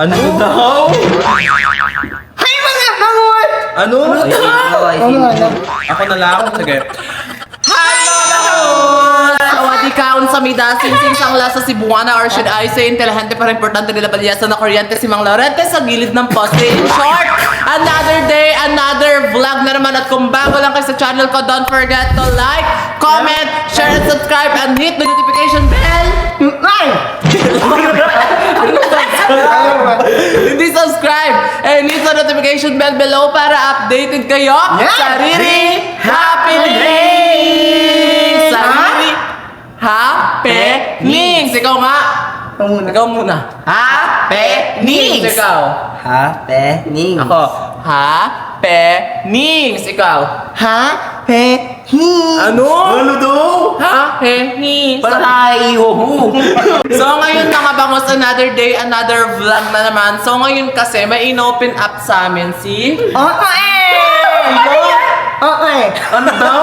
Ano daw? Hay mga hangon! Ano? Ako na lang. Sige. Sawadikaon sa mida, sinsing sangla sa Cebuana, or should I say, intelihente pero importante nila balyasan na kuryente si Mang Laurente sa gilid ng poste. In short, another day, another vlog na naman. At kung bago lang kayo sa channel ko, don't forget to like, comment, share, and subscribe, and hit the notification bell. Ay! Hindi subscribe, and hit the notification bell below para updated kayo sa Riri Happenings! Sa Riri Happenings! Ikaw nga! Ikaw muna. Happenings! Ikaw. Happening. Ako. Happenings! Ikaw. Happening. Ano? Ano daw? Happenings! Patay mo. So ngayon mga bangos, another day, another vlog na naman. So ngayon kasi may in-open up sa amin si Okay. Ano daw?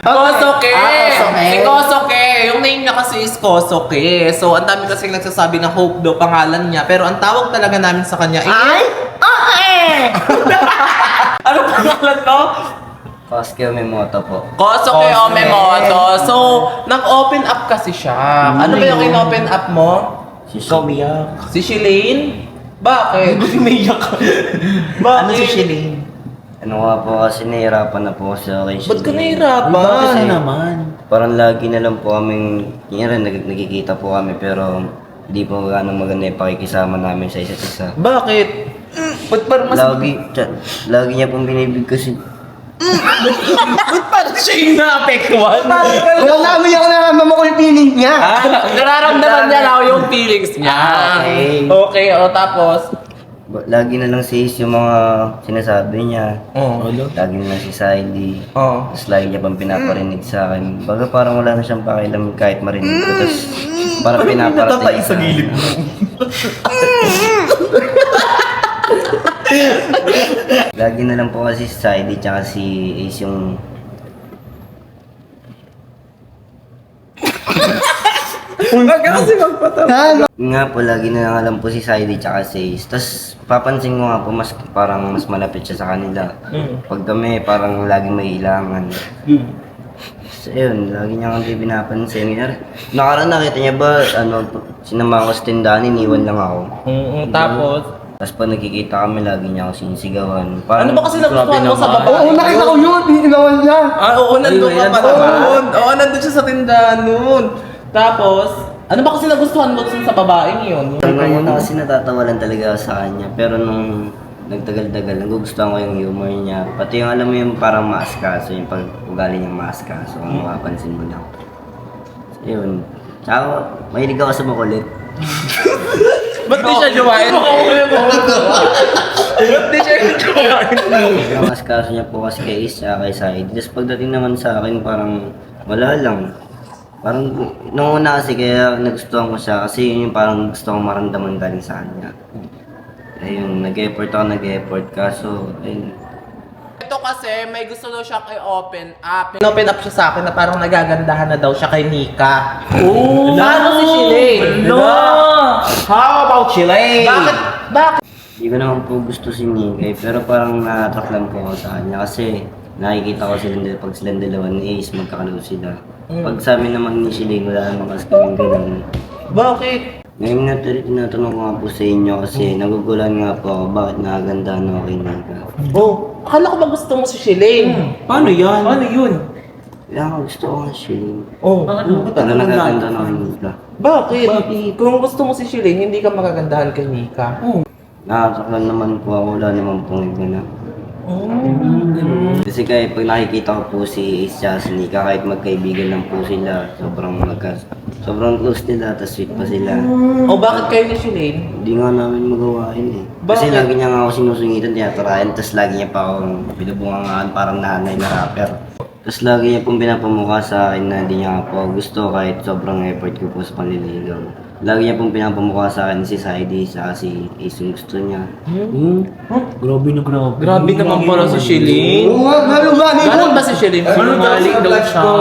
Kosoke! Kosoke. Si Kosoke! Yung name niya kasi is Kosoke. So ang dami kasi nagsasabi na Hope daw pangalan niya. Pero ang tawag talaga namin sa kanya Ay? Okay. ano pangalan to? Kosuke Omemoto po. Kosoke Omemoto. So, nag-open up kasi siya. Ano ba yung in-open up mo? Ikaw miyak. Si Shilane? Bakit? Umiyak ka. Bakit? Ano si Shilane? Ano nga po kasi nahihirapan na po ako sa kay Ba't ka Shilane. nahihirapan? Kasi naman? parang lagi na lang po kaming, nagkikita po kami pero hindi po gano'ng maganda yung pakikisama namin sa isa't isa. Bakit? Ba't parang mas... Lagi niya pong binibig kasi. Ba't parang siya yung naapektuhan? Wala namin yung nararamdaman ko yung feeling niya. Nararamdaman niya lang yung feelings niya. Okay. Okay, o tapos? Lagi na lang si Ace yung mga sinasabi niya. Oo. Lagi na lang si Siley. Oo. Tapos lagi niya pang pinaparinig sa akin. Baga parang wala na siyang pakialam kahit marinig ko. Tapos parang pinaparating sa gilid mo? Lagi na lang po kasi si Siley tsaka si Ace yung... Huwag ka kasi magpatawa. Nga po, lagi na lang alam po si Siley tsaka si Ace. Tapos papansin ko nga po, parang mas malapit siya sa kanila. Pag kami, parang lagi may ilangan. So yun, lagi niya kami pinapansin. Nakaraan nakita niya ba, sinama ko sa tindahan, iniwan lang ako. Tapos? Tapos pag nakikita kami, lagi niya ako sinisigawan. Ano ba kasi nagustuhan mo sa babae? Oo, nakita ko yun. Inilawan niya. Oo, nandun ka pa noon. Oo, nandun siya sa tindahan noon. Tapos, ano ba kasi nagustuhan mo sa babaeng yun? Hanggang una kasi natatawa lang talaga ako sa kanya. Pero nung nagtagal-tagal, nagugustuhan ko yung humor niya. Pati yung alam mo yung parang maaskaso, yung pag-ugali niyang maaskaso, kung mapapansin mo lang. So, yun. Tsaka, mahilig ako sa makulit. Ba't di siya jowain? Ba't di siya jowain? Ang maaskaso niya po kasi kay Ace, tsaka kay Said. Tapos pagdating naman sa akin, parang wala lang. Parang, nung una kasi kaya nagustuhan ko siya kasi yun yung parang gusto kong maramdaman galing sa kanya. Ayun, nag-effort kaso, ayun. Ito kasi, may gusto daw siyang i-open up. In-open up siya sa akin na parang nagagandahan na daw siya kay Nika. Oh! Paano si Shilane? No! How about Shilane? Bakit? Hindi ko naman po gusto si Nikay, pero parang na-attract lang po ako sa kanya kasi nakikita ko pag silang dalawa ni Ace, magkakalaw sila. Pag sa amin naman ni Shilane, wala naman kasi kaming ganun. Bakit? Ngayon nga tinatanong ko nga po sa inyo kasi nagugulan nga po ako bakit nakagandahan ako kay Nika. Oh, akala ko ba gusto mo si Shilane? Paano yan? Ano yun? Kaya nga gusto ko nga Shilane. Oh, Pero nagaganda na kay Nika. bakit? Kung gusto mo si Shilane, hindi ka magagandahan kay Nika. Nakatrak lang naman po ako, wala naman pong iba na. Kasi kahit pag nakikita ko po si Ace tsaka si Nika, kahit magkaibigan lang po sila, sobrang close nila, tapos sweet pa sila. O bakit kayo ni Shilane? Hindi nga namin magawa yun eh. Kasi Bakit? lagi niya nga ako sinusungitan, tinatarayan, tapos lagi niya pa akong binubungangaan parang nanay na rapper. Tapos lagi niya pong pinapamukha sa akin na hindi niya nga po gusto kahit sobrang effort ko po sa panliligaw. Lagi niya pong pinapamukha sa akin si Saidi sa si Ace yung gusto niya. Grabe na grabe. Grabe naman pala si Shilane. Oo nga, nalugani ko. Ganon ba si Shilane? Ganon daw Sinungaling sa daw vlog siya. ko.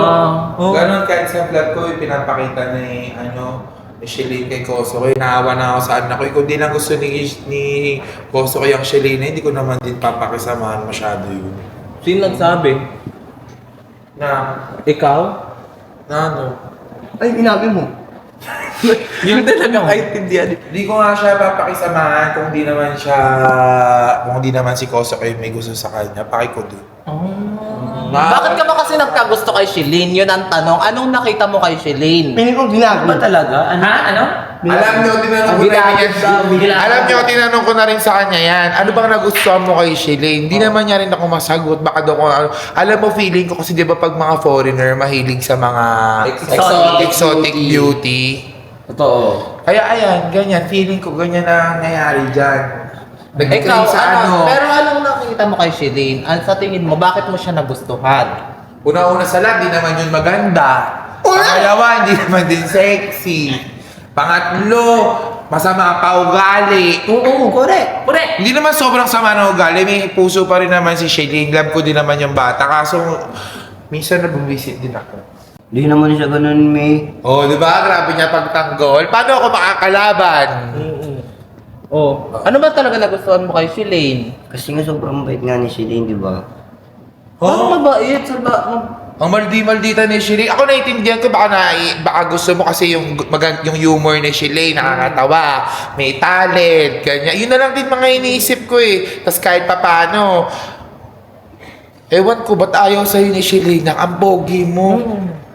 Oh. Ganon kahit sa vlog ko, pinapakita na Shelene kay Kosokoy. Naawa na ako sa anak ko. Kung di lang gusto ni Kosokoy ang Shelene, hindi ko naman din papakisamahan masyado yun. Sino nagsabi? Na, Ikaw? na ano? Ay, inabi mo. Yung talagang kaintindihan. Hindi ko nga siya papakisamahan kung di naman si Kosokoy may gusto sa kanya. Paki ko din. Bakit ka ba kasi nagkagusto kay Shelene? Yun ang tanong. Anong nakita mo kay Shelene? Piling ko ginago. Ba talaga? Ano? Alam niyo, tinanong ko na rin yan. Alam niyo, tinanong ko na rin sa kanya yan. Ano bang nagustuhan mo kay Shelene? Hindi naman niya rin ako masagot. Baka daw kung ano. Alam mo, feeling ko kasi di ba pag mga foreigner, mahilig sa mga exotic beauty. Totoo. Kaya ayan, ganyan. Feeling ko ganyan na nangyayari dyan. Ikaw, Nag-crave sa ano. Pero anong nakita mo kay Shelene? Sa tingin mo, bakit mo siya nagustuhan? Una-una sa lahat, di naman yun maganda. Pangalawa, hindi naman din sexy. Pangatlo, masama pa ugali. Oo, correct. Hindi naman sobrang sama ng ugali. May puso pa rin naman si Shelene. Love ko din naman yung bata. Kaso, minsan na bumisit din ako. Hindi naman siya ganun, May. Oh, di ba? Grabe niya pagtanggol. Paano ako makakalaban? Oh. Ano ba talaga nagustuhan mo kay Shelene? Kasi nga sobrang bait nga ni Shelene, di ba? Ano mabait? Ang maldi-maldita ni Shelene. Ako naiintindihan ko, baka gusto mo kasi yung humor ni Shelene, nakakatawa, may talent, ganyan. Yun na lang din mga iniisip ko eh. Tapos kahit papaano, ewan ko, ba't ayaw sa'yo ni Shelene? Ang pogi mo.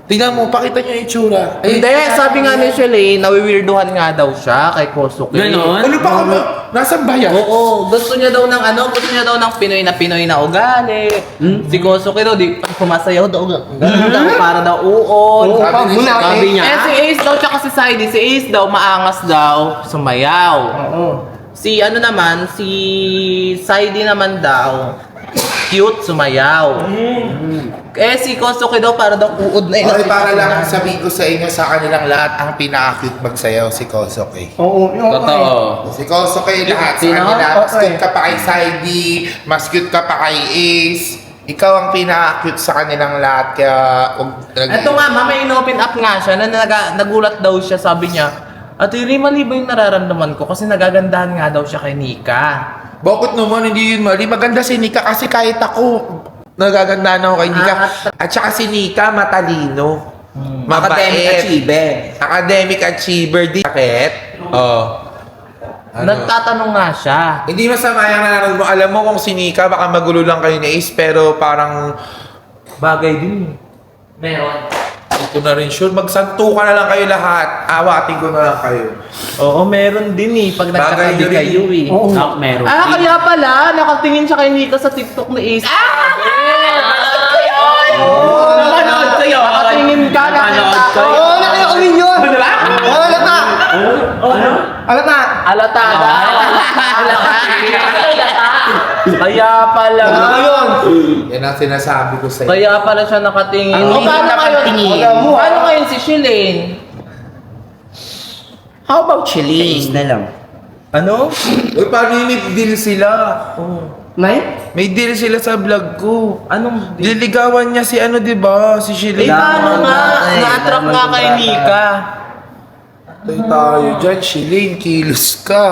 Tingnan mo, pakita niyo yung itsura. Hindi, sabi nga ni Shelene, nawiwirduhan nga daw siya kay Kosuke. Ganon? Ano pa ka ba? Nasaan ba yan? Oo, gusto niya daw ng Pinoy na ugali. Si Kosuke daw, di pumasayaw daw. Ganun daw, para daw uon. Sabi niya. Eh, si Ace daw, tsaka si Saidi, si Ace daw, maangas daw, sumayaw. Oo. Si Saidi naman daw, cute, sumayaw. Eh, si Kosuke daw, para daw uod na Okay, para lang sabihin ko sa inyo sa kanilang lahat, ang pinaka-cute magsayaw si Kosuke. Oo, yung Totoo. Si Kosuke lahat sa Sino? kanila. Mas Okay. cute ka pa kay Saidi, mas cute ka pa kay Ace. Ikaw ang pinaka-cute sa kanilang lahat, kaya Ito nga, mama, in-open up nga siya, nagulat daw siya, sabi niya, Ate Ray, mali ba yung nararamdaman ko? Kasi nagagandahan nga daw siya kay Nika. Bakit naman hindi yun mali? Maganda si Nika kasi kahit ako, nagaganda na ako kay Nika. At saka si Nika, matalino. Mabait. Academic achiever. Academic achiever. Di sakit. Oh. Ano? Nagtatanong nga siya. Hindi masama yung nanonood mo. Alam mo kung si Nika, baka magulo lang kayo ni Ace, pero parang bagay din. Meron. Hindi ko na rin sure. Magsantukan na lang kayo lahat. Awatin ko na lang kayo. Oo, meron din eh. Pag Bagay nagkatabi nyo rin. kayo eh. Oo. Meron. Kaya pala, nakatingin siya kay Nika sa TikTok ni Ace. Napanood ko yun. Nakatingin ka, Napanood nakita ko ko. yun. Oo, nakaya ko rin yun. Ano ba? Oo, alata. Ano? Alata. Alatada. Kaya pala. Ano yun? Yan ang sinasabi ko sa iyo. Kaya pala siya nakatingin. Ang O, paano nakatingin. ngayon? Paano ngayon si Shelene? How about Ace Shelene? na lang. Ano? Uy, paano yung may deal sila? Nay? May deal sila sa vlog ko. Anong Liligawan niya si ano, di ba? Si Eh, Shelene. paano nga? Na-attract nga kay Nika. Tayo dyan, Shelene, kilos ka.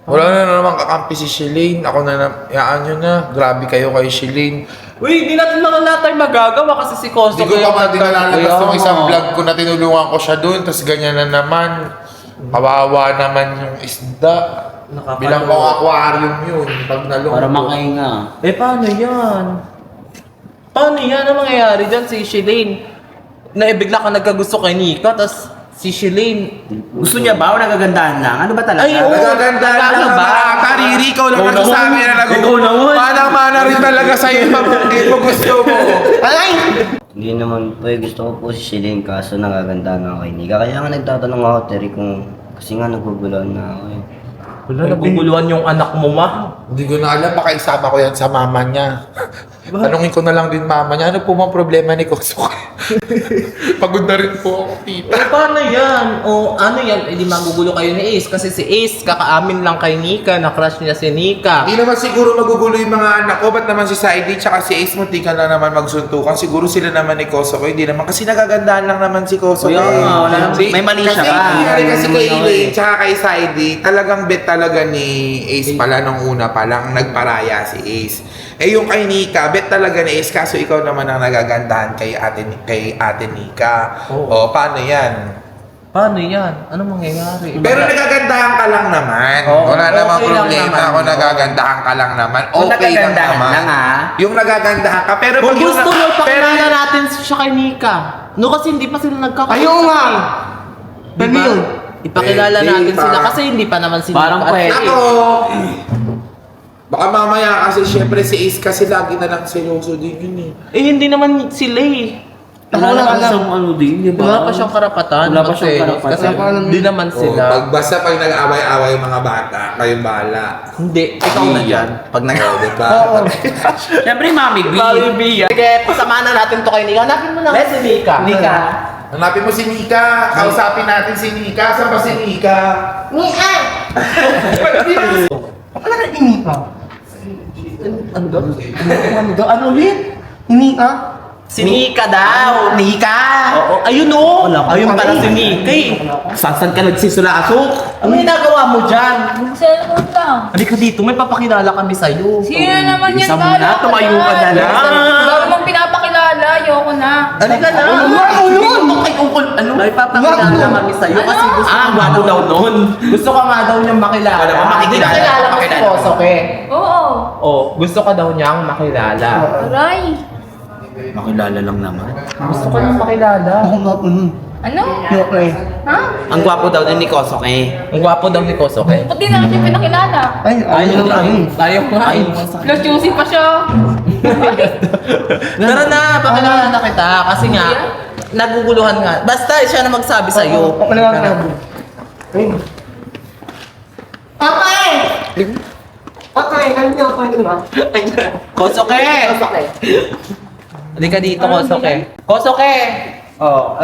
Wala na naman kakampi si Shelene. Ako na yaan nyo na. Grabe kayo kay Shelene. Uy, di natin naman natin magagawa kasi si Kosto. Hindi ko pa dinalalabas yung isang vlog ko na tinulungan ko siya doon. Tapos ganyan na naman. Kawawa naman yung isda. Bilang pang aquarium yun. Pag nalungkot. Para makahinga. Eh, paano yan? Paano yan? Ano mangyayari dyan si Shelene? Naibigla ka nagkagusto kay Nika, tas si Shelene. Gusto niya ba o nagagandahan lang? Ano ba talaga? Ay, oo. Nagaganda Talaga lang ba? ba? Kariri, ikaw lang Ikaw nagsasabi naman. na Ikaw nag- naman. Manang-mana rin talaga sa'yo pag hindi mo gusto mo. Ay! Hindi naman po, gusto ko po si Shelene kaso nagaganda na ako kay Nika. Kaya nga nagtatanong ako, Terry, kung kasi nga naguguluhan na ako eh. Wala, naguguluhan yung anak mo, ma. Hindi ko na alam, baka isama ko yan sa mama niya. Tanungin ko na lang din mama niya, ano po bang problema ni Kosoke? Pagod na rin po ako, tita. Paano yan? O ano yan? Eh di magugulo kayo ni Ace kasi si Ace kakaamin lang kay Nika na crush niya si Nika. Hindi naman siguro magugulo yung mga anak ko. Ba't naman si Saidi tsaka si Ace muntikan na naman magsuntukan? Siguro sila naman ni Kosoke. Hindi naman. Kasi nagagandaan lang naman si Kosoke. Kuya, wala naman. May mali siya kasi, ba? Kasi kay Elaine tsaka kay Saidi, talagang bet talaga ni Ace pala nung una pa lang nagparaya si Ace. Eh yung kay Nika, bet talaga ni Ace kaso ikaw naman ang nagagandahan kay ate Nika. Oo. O paano yan? Paano yan? Anong mangyayari? Pero nagagandahan ka lang naman. Oo, Wala namang okay lang problema naman. kung nagagandahan ka lang naman. Kung Okay lang nagagandahan naman. lang, ah. Yung nagagandahan ka. Pero Kung pag yung gusto mo, pero pakilala natin siya kay Nika. No, kasi hindi pa sila nagkakaroon. Ayaw nga. Diba? Ano yun? Ipakilala Hindi natin pa. sila kasi hindi pa naman sila. Parang pwede. Ako, baka mamaya kasi syempre si Ace kasi lagi na lang seryoso din yun eh. Eh, hindi naman sila eh. Wala Wala naman alam. sa ano din, di ba? Wala pa siyang karapatan. Wala pa siyang mag-selos karapatan. Kasi Wala pa alam hindi yun. naman Oh, sila. basta pag nag-away-away yung mga bata, kayong bahala. Hindi, ikaw na dyan. Pag nag- Oh, diba? Siyempre, Mami B. Sige, pasamahan na natin to kay Nika. Hanapin mo na nga si Nika. Nika. Hanapin mo si Nika. Kausapin natin si Nika. Saan ba si Nika? Wala na inika. Ano daw? Ano daw? Ano ulit? Inika? Si Nika daw. Nika! Oo, ayun o. Wala pa Ayun pala pala eh. si Nika eh. Saan ka nagsisulasok? Ano ginagawa mo dyan? Cellphone lang. Halika dito, may papakilala kami sa'yo. Sino naman yan? Isa muna, Kala ko tumayo ka na lang. Dami mong pinapakilala, ayoko na. Halika na. Ano ba? Ano yun? Ano? May papakilala kami sa'yo kasi gusto Ah, gwapo daw nun. Gusto ka nga daw niyang makilala. Wala pa makikilala. Hindi nakilala mo si Makilala. Kosoke. Oo. Oh, gusto ka daw niyang makilala. Aray. Makilala lang naman. Gusto ka niyang makilala. Ako nga po nun. Ano? Okay. Ha? Ang gwapo daw din ni Kosok eh. Ang gwapo daw ni Kosoke. Ba't di na siya pinakilala? Ay, ayaw na yun. Tayo nga. Plus juicy pa siya. Tara na, pakilala na kita. Kasi nga, naguguluhan nga. Basta siya na magsabi sa'yo. Ako na lang ako. Ayun. Patay! Patay! Ano niya ako yun ba? Kosoke! Halika dito, Kosoke. Kosoke! Oh.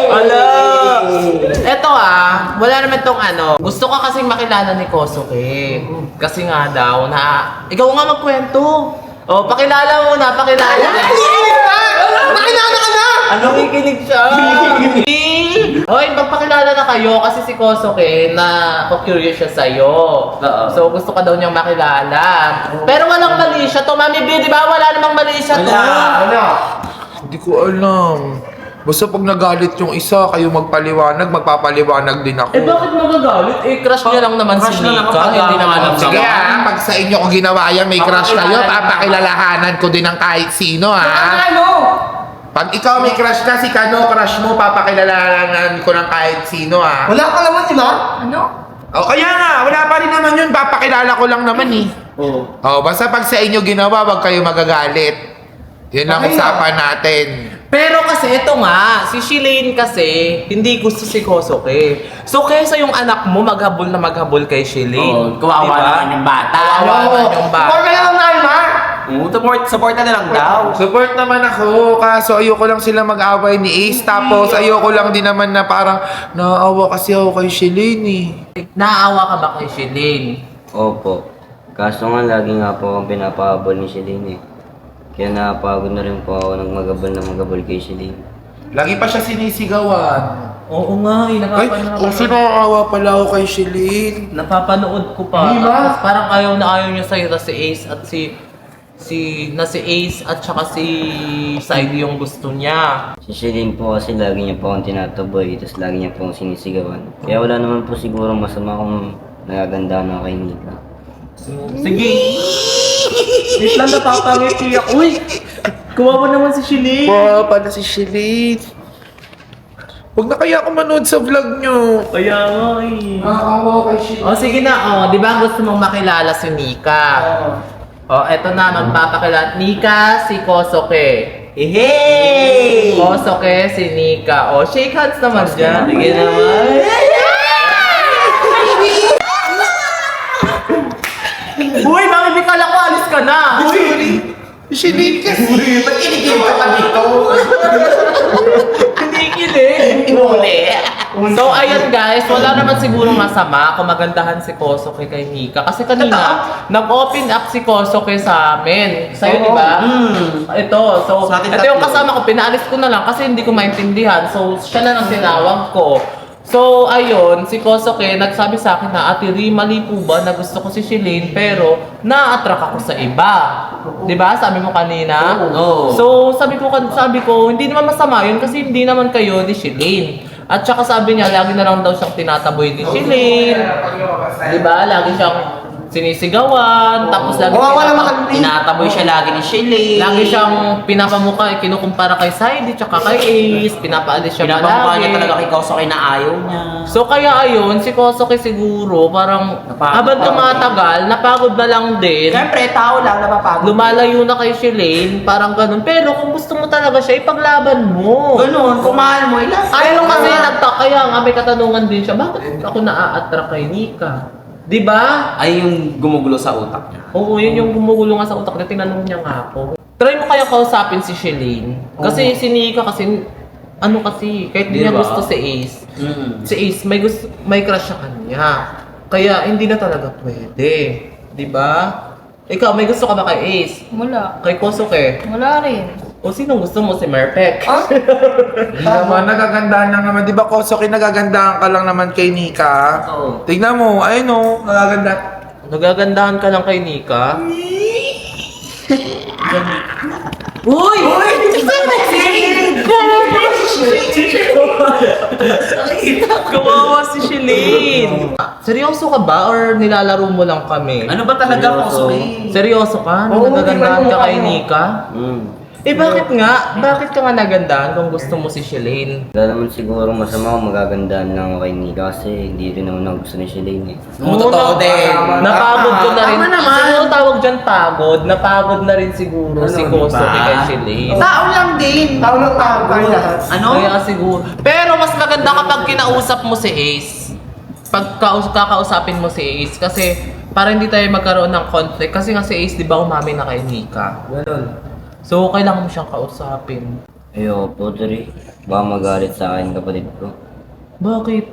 Hello! Eto wala naman tong ano. Gusto ka kasing makilala ni Kosoke. Kasi nga daw na, ikaw nga magkwento. Oh, pakilala mo na, pakilala. Nakilala ka na! Ano kikinig siya? Hoy, magpakilala na kayo kasi si Kosoke na curious siya sa'yo. So gusto ka daw niyang makilala. Pero walang mali siya to, Mami B, di ba? Wala namang mali siya to. Hindi ko alam. Basta pag nagalit yung isa, kayo magpaliwanag, magpapaliwanag din ako. Eh bakit magagalit? Eh crush niya lang naman Crush si na lang Nika. ang Hindi naman ang Sige pag sa inyo ko ginawa yan, may crush kayo, papakilalahanan ko din ng kahit sino Ano? Pag ikaw may crush ka, si Kano, crush mo, papakilalahanan ko ng kahit sino Wala ka naman, di ba? Ano? O kaya nga, wala pa rin naman yun, papakilala ko lang naman eh. Oo. O, basta pag sa inyo ginawa, wag kayo magagalit. Yun lang Okay. usapan natin. Pero kasi ito nga, si Shilane kasi hindi gusto si Kosoke. So kaysa yung anak mo maghabol na maghabol kay Shilane. Oo, kawawa naman yung bata. Kawawa naman yung bata. Huwag na lang tayo, ma! Support na lang daw. Support naman ako, kaso ayoko lang sila mag-away ni Ace. Tapos ayoko lang din naman na parang naaawa kasi ako kay Shelene eh. Naaawa ka ba kay Shilane? Opo. Kaso nga, lagi nga po akong pinapahabol ni Shelene eh. Kaya napagod na rin po ako ng magabal kay Shelene. Lagi pa siya sinisigawan. Oo nga, Ay, kasi naaawa pala ako kay Shelene. napapanood ko pa. Di ba? Tapos parang ayaw na ayaw niya sa'yo na si Ace at si Ace at saka si Saidi yung gusto niya. Si Shelene po kasi lagi niya po akong tinataboy, tapos lagi niya po akong sinisigawan. Kaya wala naman po siguro masama kung nagagandaan ako kay Nika. Sige. Wait lang, napapangiti ako. Uy, kuwawa naman si Shilane. Wow, pala si Shelene. Huwag na kaya ako manood sa vlog nyo. Kaya nga eh. Naaawa kay Shelene. O sige na, di ba gusto mong makilala si Nika? O, eto na, magpapakilala. Nika, si Kosoke. Hey! Kosoke, si Nika. O, shake hands naman dyan. Sige naman. Uy, Mami Bikala ko, alis ka na. So, ayun guys, wala naman siguro masama kung magandahan si Kosoke kay Nika. Kasi kanina, nag-open up si Kosoke sa amin. Sa'yo, di ba? Ito, so, Sa atin ito yung tatlo. kasama ko, pinaalis ko na lang kasi hindi ko maintindihan. So, siya na lang tinawag ko. So, ayun, si Kosoke nagsabi sa akin na, Ate Ri, mali po ba na gusto ko si Shilane pero na-attract ako sa iba? Di ba? Sabi mo kanina? Oo. So, sabi ko, hindi naman masama yun kasi hindi naman kayo ni Shilane. At saka sabi niya, lagi na lang daw siyang tinataboy ni Shilane. Di ba? Lagi siyang sinisigawan, tapos lagi Tinataboy siya lagi ni Shilane. lagi siyang pinapamukha, kinukumpara kay Saidi, tsaka kay Ace, pinapaalis siya Pinapamukha niya palagi. talaga kay Kosoke na ayaw niya. So kaya ayun, si Kosoke siguro, parang Napagod habang na. tumatagal, napagod na lang din. Siyempre, tao lang, napapagod. Lumalayo na kay Shilane, parang ganun. Pero kung gusto mo talaga siya, ipaglaban mo. Ganun, kung mahal mo, ilang. Pero kasi kaya nga may katanungan din siya, bakit ako na-a-attract kay Nika? Di ba? Ay, yung gumugulo sa utak niya. Oo, yun yung gumugulo nga sa utak niya, tinanong niya nga ako. Try mo kaya kausapin si Shilane. Kasi si Nika kasi, kahit di niya Diba? gusto si Ace. Si Ace, may crush sa kanya. Kaya hindi na talaga pwede. Di ba? Ikaw, may gusto ka ba kay Ace? Wala. Kay Kosoke? Wala rin. O sinong gusto mo? Si Merpek? Hindi naman, nagagandahan lang naman. Di ba, Kosoke, nagagandahan ka lang naman kay Nika? Oo. Tignan mo, ayun o, nagaganda. Nagagandahan ka lang kay Nika? Uy! Kawawa si Shilane! Seryoso ka ba or nilalaro mo lang kami? Ano ba talaga, Seryoso. Kosoke? Seryoso ka? Oo, Nagagandahan di ka ba kay yung Nika? Bakit nga? Bakit ka nga nagandahan kung gusto mo si Shilane? Wala naman siguro masama kung magagandaan lang ako kay Nika kasi hindi rin naman ako gusto ni Shilane eh. Oo, totoo din. Napagod ko na rin. Tama naman. Siguro tawag dyan pagod. Napagod na rin siguro si Kosoke diba? kay Shilane. Tao lang din. Tao ng tao tayo lahat. Ano? Kaya siguro. Pero mas maganda kapag kinausap mo si Ace. Pag kakausapin mo si Ace. Kasi para hindi tayo magkaroon ng conflict. Kasi nga si Ace, di ba, umamin na kay Nika. Ganun. So, kailangan mo siyang kausapin. Ayoko po, Tori. Baka magalit sa akin kapatid ko. Bakit?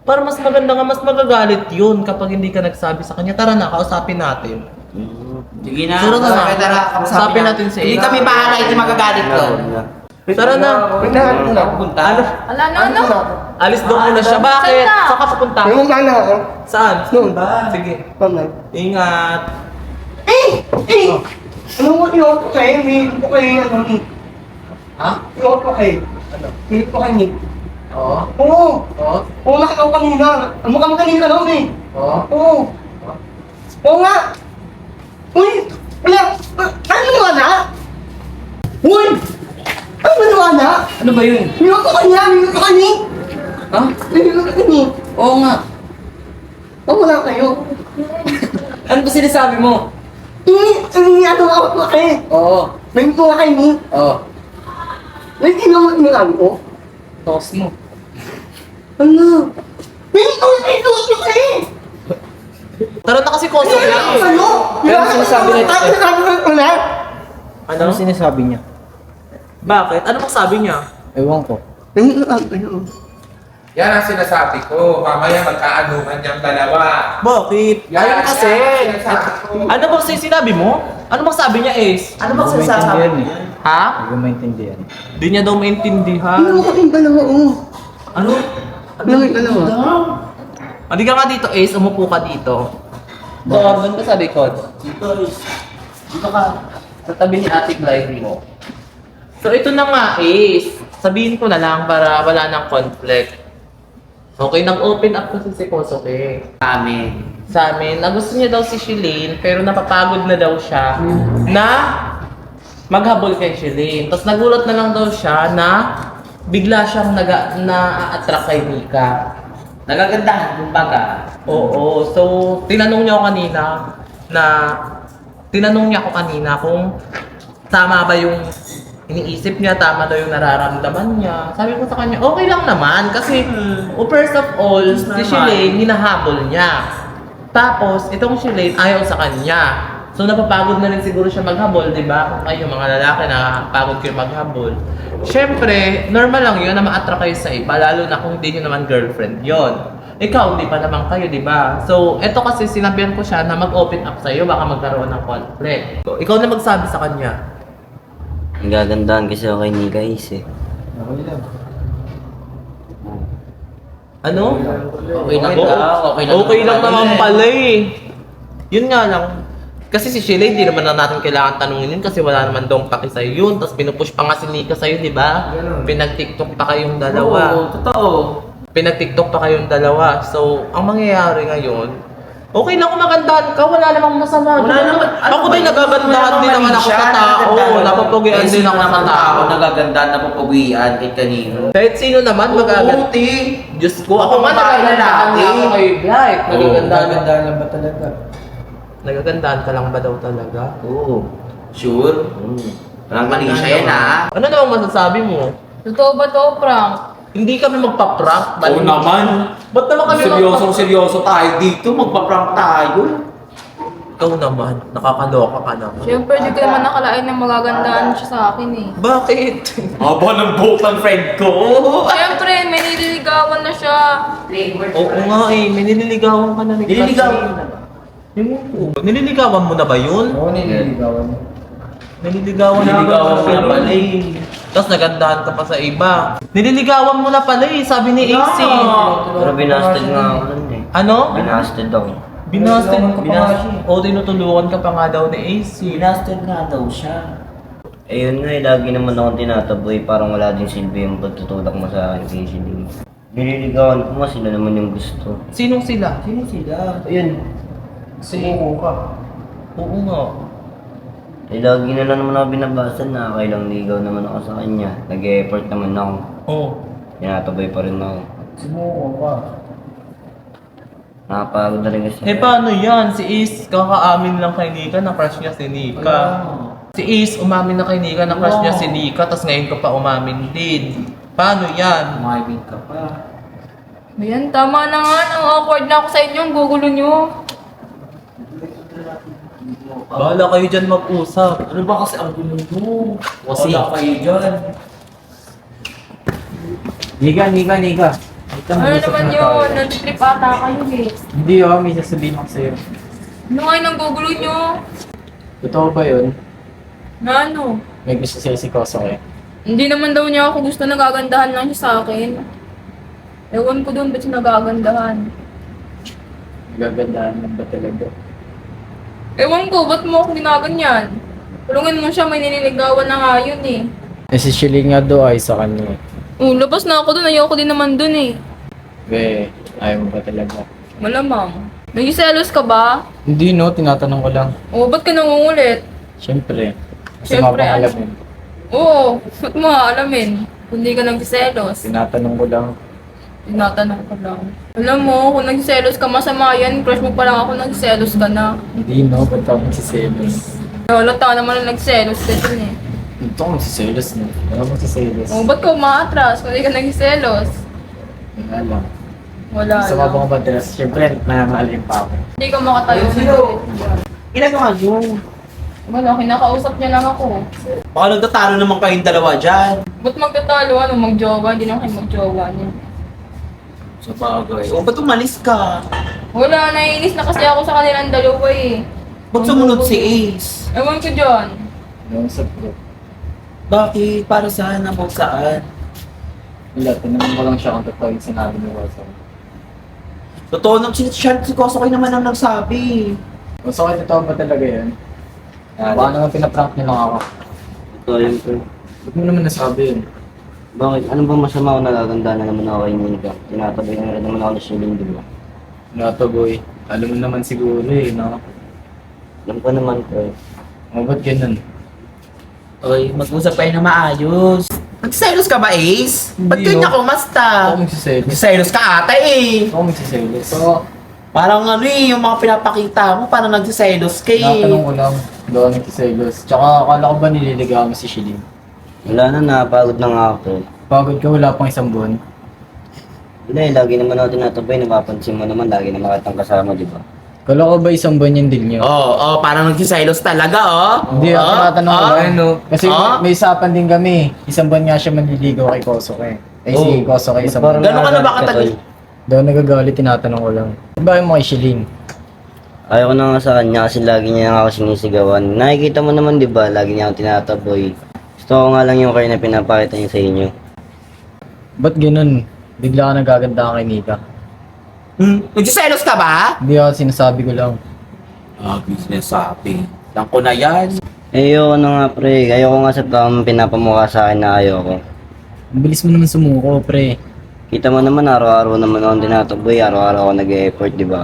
Para mas maganda nga, mas magagalit yun kapag hindi ka nagsabi sa kanya. Tara na, kausapin natin. Sige na. Tara na. Kosoke, tara. Kausapin natin si Hindi Ace. kami bahala, hindi magagalit doon. Tara na. Wait na, ano na? Punta. Wala na, ano? Alis doon muna siya. Bakit? Saan ka? Saan ka papunta? May mong na ako. Saan? Doon. Sige. Pamay. Ingat. Ano mo iot ko kayo? May ko kayo ano ni? Ha? Iot ko kayo. Ano? Iot ko kayo ni? Oo. Oo. Oo. Oo, nakakaw kanina. Ang mukha mo kanina lang eh. Oo. Oo. Oo nga. Uy! Wala! Ano maniwala? Uy! Ano maniwala? Ano ba yun? Iot ko kanya! Iot ko kanya! Ha? Iot ko kanya! Oo nga. Oo, wala kayo. Ano ba sinasabi mo? Ano ako kayo? Oo. May mga kayo ni? Oo. May tinawag nilang ko? Tos mo. Ano? May ito kayo! Tara na kasi Kosoke. Ano? Pero sinasabi na ito. Ano? sinasabi niya? Bakit? Ano bang sabi niya? Ewan ko. Yan ang sinasabi ko. Mamaya magkaanuhan niyang dalawa. Bakit? Yan, Ayun kasi. yan ang sinasabi ko. Ano bang sinabi mo? Ano bang sabi niya, Ace? Ano Hindi ko maintindihan eh. Ha? Hindi ko maintindihan. Di niya daw maintindihan. Ano mo kaming dalawa? Ano? Ano kaming dalawa? Hindi ka nga dito, Ace. Umupo ka dito. Doon ka sa likod. Dito, Ace. Dito ka. Sa tabi ni Ate Clive mo. So, ito na nga, Ace. Sabihin ko na lang para wala nang conflict. Okay, nag-open up kasi si Kosoke Kami. sa amin na gusto niya daw si Shilane pero napapagod na daw siya na maghabol kay Shilane. Tapos nagulat na lang daw siya na bigla siyang na-attract kay Nika. Nagagandahan, kumbaga. Oo. So, tinanong niya ako kanina kung tama ba yung iniisip niya, tama daw yung nararamdaman niya. Sabi ko sa kanya, okay lang naman kasi first of all, si Shilane hinahabol niya. Tapos, itong Shilane ayaw sa kanya. So napapagod na rin siguro siya maghabol, di ba? Kung kayo mga lalaki nakakapagod kayo maghabol. Siyempre, normal lang yun na ma-attract kayo sa iba, lalo na kung hindi nyo naman girlfriend yon. Ikaw, hindi pa naman kayo, di ba? So, eto kasi sinabihan ko siya na mag-open up sa'yo, baka magkaroon ng conflict. So, ikaw na magsabi sa kanya. Ang gagandahan kasi ako kay Nika Ace eh. Ano? Okay lang daw, okay lang Okay lang naman naman eh. pala eh. Yun nga lang. Kasi si Sheila, hindi naman na natin kailangan tanungin yun kasi wala naman daw paki sa'yo yun. Tapos pinupush pa nga si Nika sa'yo, di ba? Pinag-tiktok pa kayong dalawa. Oo, totoo. Pinag-tiktok pa kayong dalawa. So, ang mangyayari ngayon, okay lang kung magandahan ka, wala namang masama. Wala naman. Ako din nagagandahan din naman ako sa tao. Napapugian din ako sa tao. Nagagandaan, napapawian kahit kanino. Kahit sino naman magagandahan. Diyos ko, ako nga nagagandahan na ako kay Blight. Nagagandahan lang ba talaga? Nagagandahan ka lang ba daw talaga? Oo. Sure? Walang mali siya yan ha. Ano namang masasabi mo? Totoo ba to, prank? Hindi kami magpa-prank. Oo naman. Ba't naman kami Seryoso tayo dito. Magpa-prank tayo. Ikaw naman, nakakaloka ka naman. Siyempre, di ko naman nakalain na magagandahan siya sa akin eh. Bakit? Aba ng buhok ng friend ko. Siyempre, may nililigawan na siya. Oo nga eh, may nililigawan ka na rin. Nililigawan kasi. Nililigawan mo na ba yun? Oo, nililigawan mo. Nililigawan Nililigawan mo ko na pala eh. Tapos nagandahan ka pa sa iba. Nililigawan mo na pala eh, sabi ni AC. Pero binasted nga ako nun eh. Ano? Binasted ako. Binasted Nililigawan ka pa nga siya. O tinutulungan ka pa nga daw ni AC. Binasted nga daw siya. Eh yun nga eh, lagi naman akong tinataboy. Parang wala din silbi yung pagtutulak mo sa akin kay Shiling. Nililigawan ko nga, sila naman yung gusto. Sinong sila? Sino sila? Ayun. Sumuko ka. Oo nga. Eh lagi na lang naman ako binabasa na kailang ligaw naman ako sa kanya. Nag-e-effort naman ako. Oo. Tinataboy pa rin ako. Sumuko ka. Nakapagod na rin kasi. Eh paano yan? Si Ace kakaamin lang kay Nika na crush niya si Nika. Si Ace umamin na kay Nika na crush niya si Nika tapos ngayon ka pa umamin din. Paano yan? Umibig ka pa. Ayan, tama na nga. Nang awkward na ako sa inyo. Ang gugulo nyo. Bahala kayo dyan mag-usap. Ano ba kasi ang gulo mo? Kasi- Wala kayo dyan. Nika. Ano naman yun? Nag-trip ata kayo eh. Hindi oh, may sasabihin ako sa'yo. Ano nga yung gugulo nyo? Totoo ba yun? Na ano? May gusto sa'yo si Kosoke. Hindi naman daw niya ako gusto, nagagandahan lang siya sa akin. Ewan ko doon, ba't siya nagagandahan? Nagagandahan lang ba talaga? Ewan ko, ba't mo ako ginaganyan? Tulungin mo siya, may nililigawan na nga yun eh. Eh si Shilly nga daw ay sa kanya. Labas na ako doon, ayoko din naman doon eh. Be, ayaw mo ba talaga? Malamang. Nagsiselos ka ba? Hindi no, tinatanong ko lang. Ba't ka nangungulit? Siyempre. Kasi Siyempre, mapang alam ano? yun. Oo, ba't mo aalamin? Kung di ka nagsiselos. Tinatanong ko lang. Tinatanong ko lang. Alam mo, kung nagsiselos ka, masama yan. Crush mo pa lang ako, nagsiselos ka na. Hindi no, ba't ako magsiselos? Halata naman na nagsiselos ka dun eh. Dito ako magsiselos no. Ano magsiselos? Ba't ka umaatras kung di ka nagsiselos? Wala lang. Wala Sa lang. mabang madalas, siyempre, nangangalim pa ako. Hindi ka makatayo. Ginagawa nyo. Wala, kinakausap niya lang ako. Baka nagtatalo naman kayong dalawa dyan. Ba't magtatalo? Ano, magjowa? Hindi naman kayo magjowa niya. Sa bagay. O, ba't umalis ka? Wala, naiinis na kasi ako sa kanilang dalawa eh. Ba't sumunod si Ace? Ewan ko dyan. Yung sa group. Bakit? Para saan? About saan? Wala, tinanong ko lang siya kung totoo yung sinabi ni Wilson. Totoo nang si Kosokoy naman ang nagsabi. Gusto ko totoo ba talaga yun? Baka naman pinaprank niyo lang ako. Ito yun po. Ba't mo naman nasabi yun? Bakit? Ano ba masama kung nagaganda na naman ako kay Nika? Tinataboy na rin naman ako ni Shiling, di ba? Wala to boy. Alam mo naman siguro eh, no? Alam ko naman ko eh. O ba't ganun? Oy, mag-usap kayo na maayos. Nagsiselos ka ba, Ace? Ba't Hindi, ganyan oh. ako, masta? Ako magsiselos. Nagsiselos ka ata eh. Ako magsiselos. Parang ano eh, yung mga pinapakita mo, parang nagsiselos ka eh. Natanong ko lang, doon nagsiselos. Tsaka akala ko ba nililigaw mo si Shilin? Wala na, napagod na nga ako. Pagod ka, wala pang isang buwan. Wala eh, lagi naman ako tinataboy, napapansin mo naman, lagi naman kitang kasama, di ba? Kala ko ba isang buwan yung deal nyo? Parang nagsiselos talaga, Hindi, ako tinatanong ko ba? Ano? Kasi may usapan din kami. Isang buwan nga siya manliligaw kay Kosoke. Si Kosoke isang buwan. Gano'n ka na ba katagal? Doon nagagalit, tinatanong ko lang. Bakit mo kay Shilin? Ayaw ko na nga sa kanya kasi lagi niya nga ako sinisigawan. Nakikita mo naman, di ba? Lagi niya ako tinataboy. Gusto ko nga lang yung kayo na pinapakita niya sa inyo. Ba't ganun? Bigla ka nagaganda kay Nika. Nagsiselos ka ba? Hindi ako, sinasabi ko lang. Sinasabi. Lang ko na yan. Ayoko na nga pre, ayoko nga sa pinapamukha sa akin na ayoko. Ang bilis mo naman sumuko, pre. Kita mo naman araw-araw naman akong tinataboy, araw-araw ako nag-e-effort, di ba?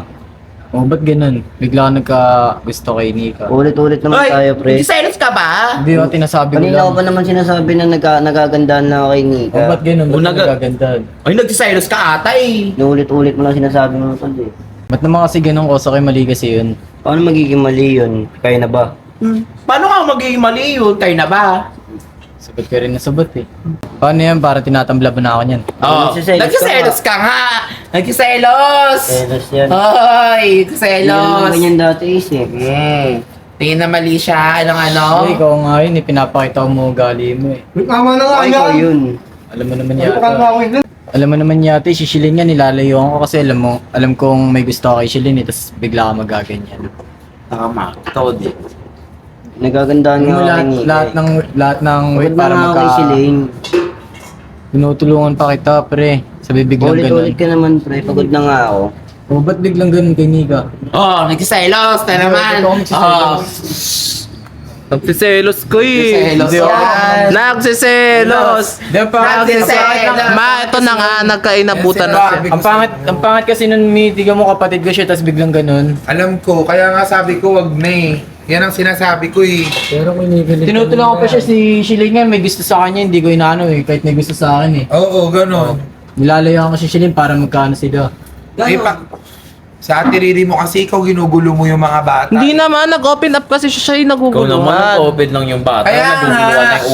O, ba't ganun? Bigla ka nagka-gusto kay Nika. Ulit-ulit naman tayo pre. Nagsiselos ka ba? Hindi ako, tinasabi ko Kanina ko lang. pa naman sinasabi na nagagandaan na ako kay Nika. O, ba't ganun? Ba't Una ka- nagaganda? Ay, nagsiselos ka ata eh. Ulit-ulit mo lang sinasabi mo tol eh. Ba't naman kasi ganun Kosoke, mali kasi yun? Paano magiging mali yun? Kaya na ba? Paano ka magiging mali yun? Kayo na ba? Sagot ka rin na sagot eh. Paano yan? Para tinatamblaban na ako niyan. Nagsiselos ka nga. Nagsiselos. Selos yan. Hoy, Hindi naman nagsiselos. ganyan dati isip. Tingin na mali siya. Anong ano? Ay, ikaw nga yun eh. Pinapakita ko mo ugali mo eh. Tama na nga Ay, ikaw yan. yun. Alam mo naman Ano ka yata. nga yun? Alam mo naman yata, si Shilin nga nilalayuan ko kasi alam kong may gusto ako kay Shilin eh. Tapos bigla ka magaganyan. Tama. Ikaw din. Nagagandaan Alam mo, nga ako kay Nika. lahat ng Wait wait para nga ako kay Siling. Tinutulungan pa kita, pre. Sabi biglang Ulit-ulit ganun. ka naman pre, pagod na nga ako. O, ba't biglang ganun kay Nika? Nagsiselos na naman. Ito ako nagsiselos. Nagsiselos ko eh. Hindi ako. Nagsiselos. Di ba? Ito na nga, nagkainabutan na siya. Ang pangit kasi nun, tiga mo kapatid ko siya, tapos biglang ganun. Alam ko, kaya nga sabi ko wag na eh. Yan ang sinasabi ko eh. Pero kinikilig. Tinutulungan ko pa siya si Shilin nga, may gusto sa kanya, hindi ko inaano eh, kahit may gusto sa akin eh. Oo, ganon. Nilalayaan ko si Shilin para magkano sila. Eh, sa ate Riri mo kasi ikaw ginugulo mo yung mga bata. Hindi naman, nag-open up kasi siya yung naguguluhan. nag-open lang yung bata. Kaya nga,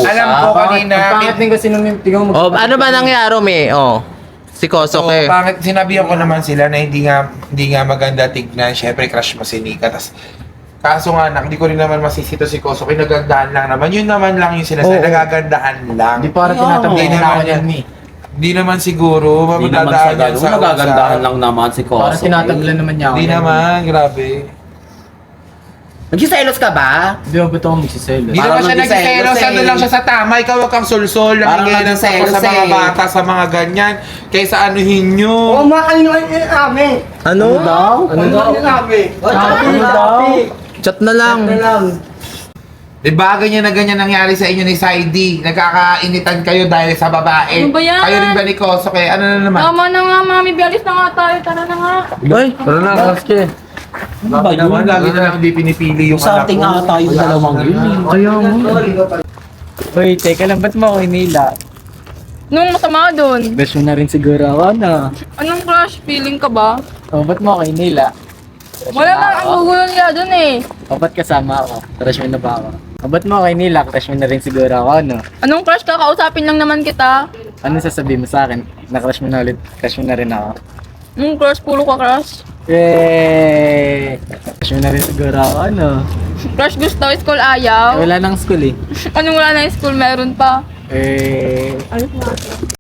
alam ko kanina. Ang pangit din kasi nung tiga mo Ano ba nangyari, me? Si Kosoke. Pangit, sinabihan ko naman sila na hindi nga maganda tignan. Syempre, crush mo si Nika. Kaso nga, hindi ko rin naman masisito si Koso. Kaya nagandahan lang naman. Yun naman lang yung sinasabi. Oo. Nagagandahan lang. Hindi para tinatambayan Hindi na naman ako yan, yan. Mi. Hindi naman siguro. Hindi naman Magdadaan sa yan gano'n. Nagagandahan lang naman si Koso. Parang tinatablan naman niya ako. Hindi yan. naman, grabe. Nagsiselos ka ba? Hindi ako ba't ako magsiselos? Hindi Parang naman siya nagsiselos nagsiselos. eh. Ano lang siya sa tama. Ikaw wag kang sulsol. Parang Namigay ng nagsiselos sa mga eh. bata, sa mga ganyan. Kaysa anuhin nyo. Oo, makain yung namin. Ano? daw? Ano daw? Ano namin? Ano daw? Chat na lang. Diba ganyan na ganyan nangyari sa inyo ni Saidi? Nagkakainitan kayo dahil sa babae. Ano ba yan? Kayo rin ba ni Koso? Kaya ano na naman? Tama na nga, mami. Bialis na nga tayo. Tara na nga. Ay, Tara na, Koske. Ano naman? Lagi na lang hindi pinipili yung Sa ating anak ko. ata yung dalawang yun. Ayaw mo. Uy, teka lang, ba't mo ako hinila? Nung masama doon. Best mo na rin siguro ako, no? Anong crush? Feeling ka ba? O, ba't mo ako hinila? Wala lang. Ang gugulo nila doon eh. O, ba't kasama ako? Crush mo na ba ako? O, ba't mo ako hinila? Crush mo na rin siguro ako, no? Anong crush ka? Kausapin lang naman kita. Ano sasabihin mo sa akin? Na-crush mo na ulit? Crush mo na rin ako? Anong crush? Pulo ka crush? Yay! Crush mo na rin siguro ako, no? Crush gusto, school ayaw. Wala nang school eh. Anong wala na yung school? Meron pa. Eh, Ayos na.